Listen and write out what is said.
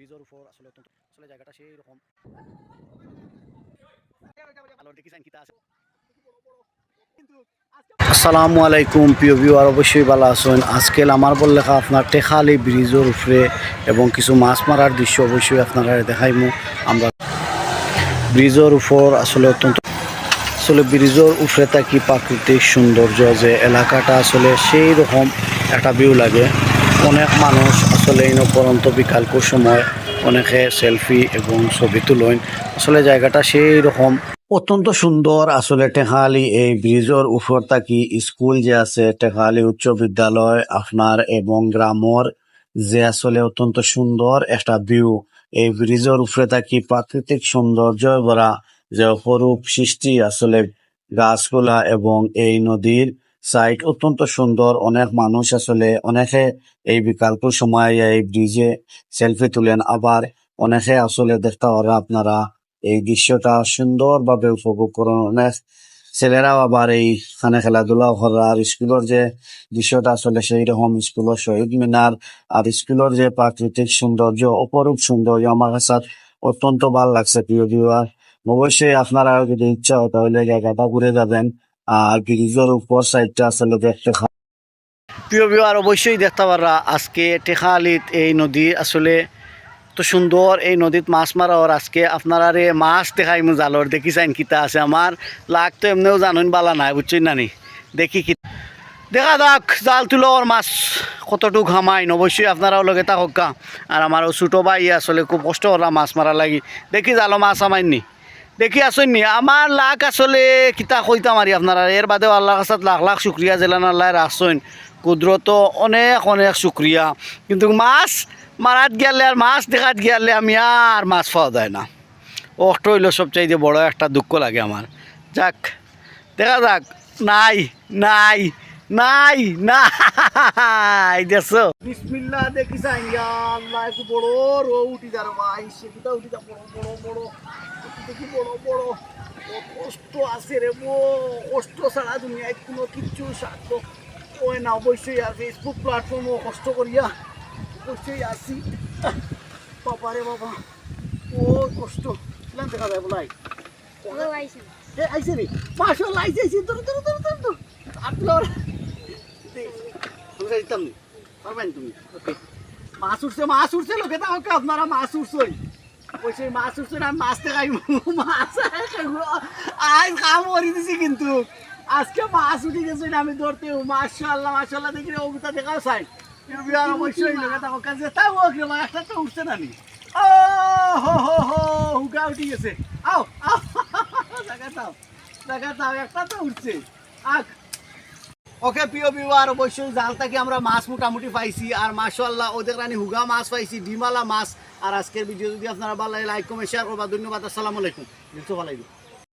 ব্রিজের উপর আসলে আসলে জায়গাটা সেই রকম আলোর দেখিছেন কিতা আছে। আসসালামু আলাইকুম প্রিয় ভিউয়ার, অবশ্যই ভালো আছেন। আজকে আমার বললেখা আপনার টেখালি ব্রিজের উপরে এবং কিছু মাছ মারার দৃশ্য অবশ্যই আপনারা দেখাইমু। আমরা ব্রিজের উপর আসলে ব্রিজের উপরে থাকি প্রাকৃতিক সৌন্দর্য যে এলাকাটা আসলে সেই রকম একটা ভিউ লাগে। অনেক মানুষ আসলে এই পরন্ত বিকালকুর সময় অনেকে সেলফি এবং ছবি তুলেন। আসলে জায়গাটা সেই রকম অত্যন্ত সুন্দর। আসলে টেকালি এই ব্রিজের উপর থাকি স্কুল যে আছে টেকালি উচ্চ বিদ্যালয় আপনার এবং গ্রামর যে আসলে অত্যন্ত সুন্দর একটা ভিউ। এই ব্রিজের উপরে থাকি প্রাকৃতিক সৌন্দর্য ভরা যে অপরূপ সৃষ্টি আসলে গাছগুলা এবং এই নদীর সাইড অত্যন্ত সুন্দর। অনেক মানুষ আসলে অনেকে এই বিকল্প সময় এই ব্রিজে সেলফি তুলেন, আবার অনেকে আসলে দেখতে পারা আপনারা এই দৃশ্যটা সুন্দরভাবে উপভোগ করেন। অনেক ছেলেরাও আবার এইখানে খেলাধুলা করা আর স্কুলের যে দৃশ্যটা আসলে সেই রকম স্কুলের শহীদ মিনার আর স্কুলের যে প্রাকৃতিক সৌন্দর্য অপরূপ সৌন্দর্য আমার কাছে অত্যন্ত ভালো লাগছে। প্রিয় ভিউয়ার, অবশ্যই আপনারা যদি ইচ্ছা হয় তাহলে জায়গাটা ঘুরে যাবেন। আর ব্রিজের উপর সাইডটা আসলে দেখতে প্রিয় ভিউয়ার অবশ্যই দেখতে পারা আজকে টেকালিত এই নদী আসলে তো সুন্দর। এই নদীত মাছ মারা ওর আজকে আপনারা রে মাছ দেখাই মু জালর দেখি চাইন কিতা আছে। আমার লাগ তো এমনিও জানুন বালা নাই বুঝছেন নানি, দেখি কি দেখা যাক জাল তুলো ওর মাছ কতটুক হামাইন। অবশ্যই আপনারাও লগে তা হকা। আর আমারও ছোটো ভাই আসলে খুব কষ্ট ওরা মাছ মারা লাগি দেখি জালো মাছ হামাইননি দেখি আসেননি। আমার লাখ আসলে কিতা কইতাম আরি আপনারা এর বাদেও আল্লাহর কাছে লাখ লাখ শুক্রিয়া জেলান আল্লাহ রাখছেন কুদরত অনেক অনেক শুক্রিয়া। কিন্তু মাছ মারাত গেলে আর মাছ দেখাত গেলে আমি আর মাছ পাওয়া যায় না। ওটা হইল সবচাইতে বড় একটা দুঃখ লাগে আমার। যাক দেখা যাক। নাই নাই নাই নাই দেখছো বিসমিল্লাহ দেখিস আল্লাহ একটু বড় রো উঠি যার ভাই সেটা উঠি যা বড় বড় বড় দেখি বড় বড় কষ্ট আছে রে কষ্ট ছাড়া দুনিয়ায় কোনো কিচ্ছু সাধ্য ওই না। অবশ্যই আর ফেসবুক প্ল্যাটফর্মও কষ্ট করিয়া অবশ্যই আসি বাবা রে বাবা ও কষ্ট কিলাম দেখা যায় বলাই আইসে রে মাশাআল্লাহ আইসে তোর তোর তোর তোর তোর আপনার দিতাম নি পারবেন তুমি। ওকে মাছ উঠছে লোকে তা ওকে আপনারা মাছ উঠছই ওই মাছ উঠছে না মাছ দেখাই মাছ আজ কাম করে দিছি কিন্তু আজকে মাছ উঠে গেছে আমি ধরতে মাশাআল্লাহ মাশাআল্লাহ দেখি অবস্থা দেখাও চাই অবশ্যই লোকে তা ওকে যেটা ওকে একটা তো উঠছে না নি। ও হো হো হো হুকা উঠে গেছে। আও দেখাও একটা তো উঠছে আখ। ওকে প্রিয় ভিউয়ার, অবশ্যই জাল থেকে আমরা মাছ মোটামুটি পাইছি আর মাশাআল্লাহ ওদের রানি হুগা মাছ পাইছি ডিমালা মাছ। আর আজকের ভিডিও যদি আপনারা ভালো লাগে লাইক কমেন্ট শেয়ার করবা। ধন্যবাদ। আসসালামু আলাইকুম।